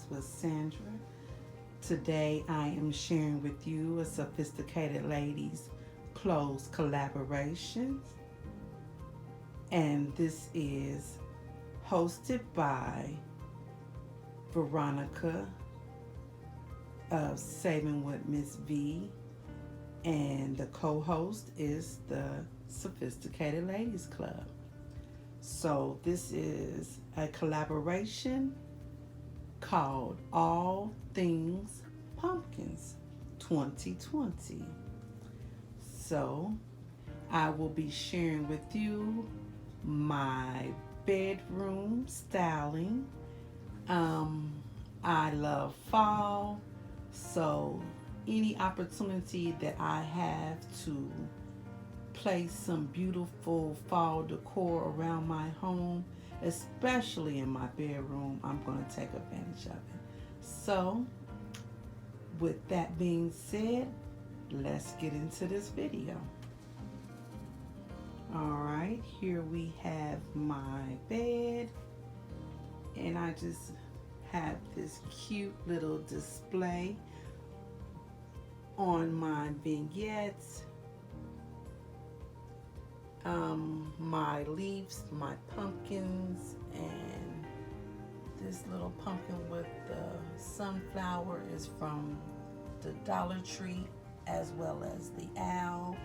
Fabulous with Sandra. Today I am sharing with you a sophisticated ladies clothes collaboration, and this is hosted by Veronica of Saving with Mrs Vee, and the co-host is the Sophisticated Ladies Club. So this is a collaboration called All Things Pumpkins 2020. So I will be sharing with you my bedroom styling. I love fall, so any opportunity that I have to place some beautiful fall decor around my home, especially in my bedroom, I'm going to take advantage of it. So with that being said, let's get into this video. Alright, here we have my bed, and I just have this cute little display on my vignettes, my leaves, my pumpkins, and this little pumpkin with the sunflower is from the Dollar Tree, as well as the owl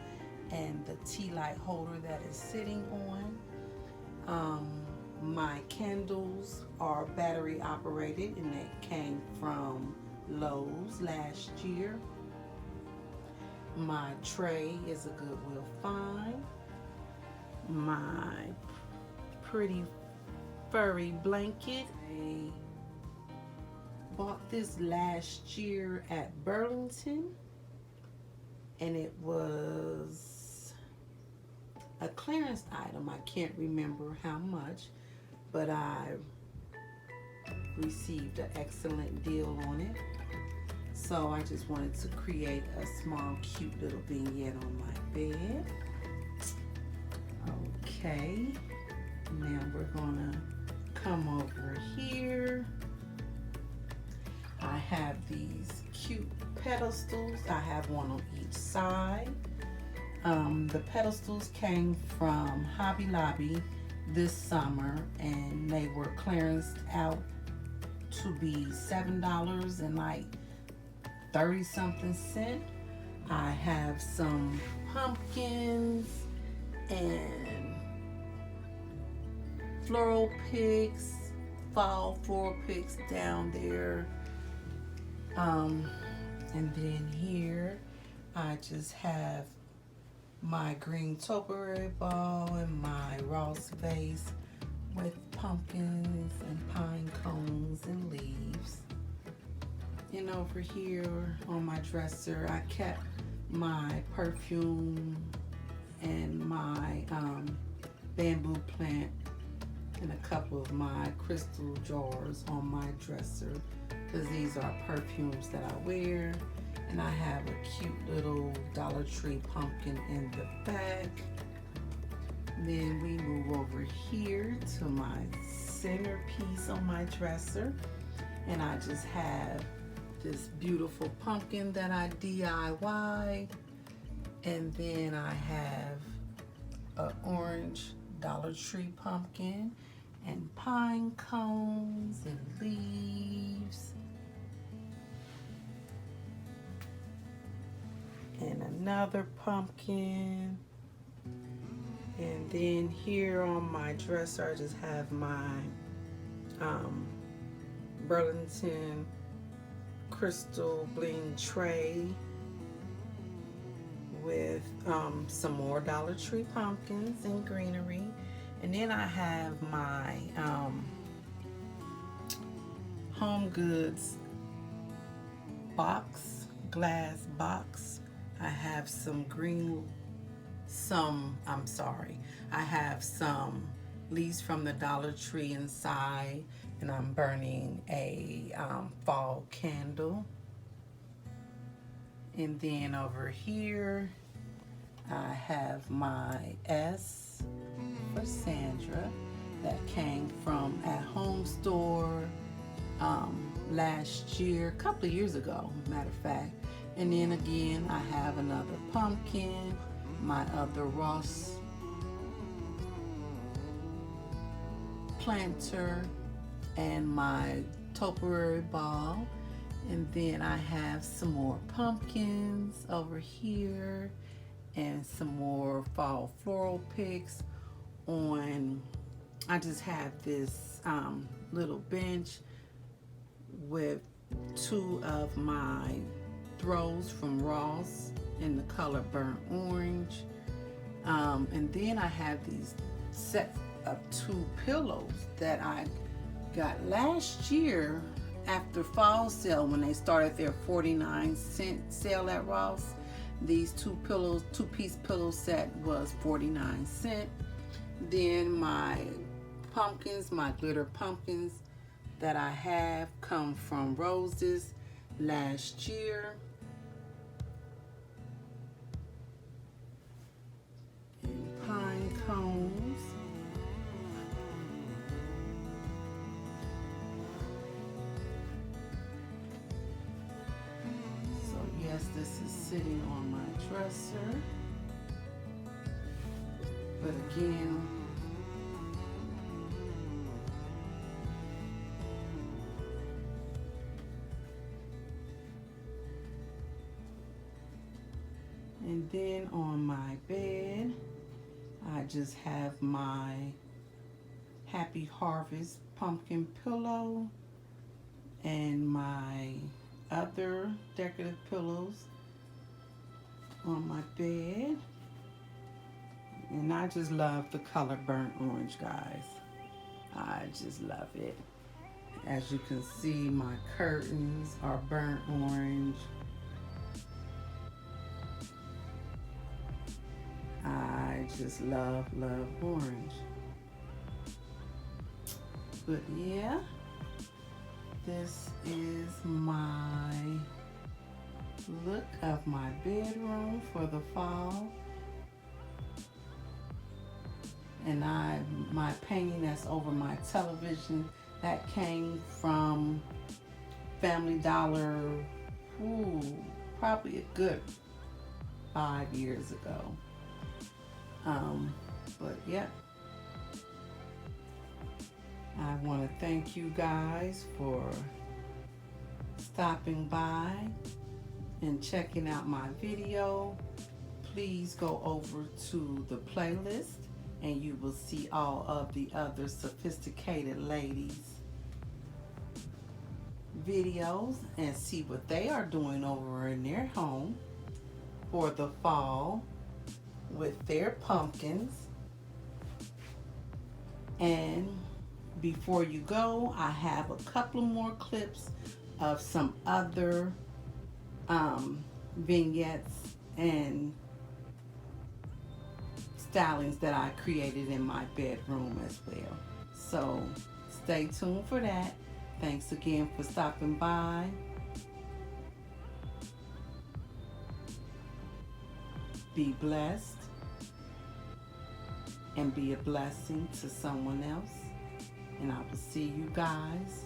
and the tea light holder that is sitting on. My candles are battery operated, and they came from Lowe's last year. My tray is a Goodwill find. My pretty furry blanket, I bought this last year at Burlington, and it was a clearance item. I can't remember how much, but I received an excellent deal on it. So I just wanted to create a small cute little vignette on my bed. Okay, now we're gonna come over here. I have these cute pedestals. I have one on each side. The pedestals came from Hobby Lobby this summer, and they were clearanced out to be $7 and like 30 something cent. I have some pumpkins and floral picks, fall floral picks down there. And then here I just have my green topiary ball and my Ross vase with pumpkins and pine cones and leaves. And over here on my dresser, I kept my perfume and my bamboo plant and a couple of my crystal jars on my dresser, because these are perfumes that I wear. And I have a cute little Dollar Tree pumpkin in the back. Then we move over here to my centerpiece on my dresser, and I just have this beautiful pumpkin that I DIY, and then I have an orange Dollar Tree pumpkin and pine cones and leaves, and another pumpkin. And then here on my dresser, I just have my Burlington crystal bling tray with some more Dollar Tree pumpkins and greenery. And then I have my Home Goods box, glass box. I have I have some leaves from the Dollar Tree inside, and I'm burning a fall candle. And then over here I have my S for Sandra that came from At Home Store last year, a couple of years ago, matter of fact. And then again, I have another pumpkin, my other Ross planter, and my topiary ball. And then I have some more pumpkins over here and some more fall floral picks on. I just have this little bench with two of my throws from Ross in the color burnt orange. And then I have these set of two pillows that I got last year after fall sale when they started their 49-cent sale at Ross. These two pillows, two-piece pillow set was 49 cents. Then my pumpkins, my glitter pumpkins that I have come from Roses last year. And pine cones. So yes, this is sitting on my dresser. But again, and then on my bed, I just have my Happy Harvest pumpkin pillow and my other decorative pillows on my bed. And I just love the color burnt orange, guys. I just love it. As you can see, my curtains are burnt orange. I just love orange. But yeah, this is my look of my bedroom for the fall. And my painting that's over my television, that came from Family Dollar, probably a good 5 years ago. But yeah, I want to thank you guys for stopping by and checking out my video. Please go over to the playlist and you will see all of the other sophisticated ladies videos and see what they are doing over in their home for the fall with their pumpkins. And before you go, I have a couple more clips of some other vignettes and stylings that I created in my bedroom as well. So stay tuned for that. Thanks again for stopping by. Be blessed and be a blessing to someone else. And I will see you guys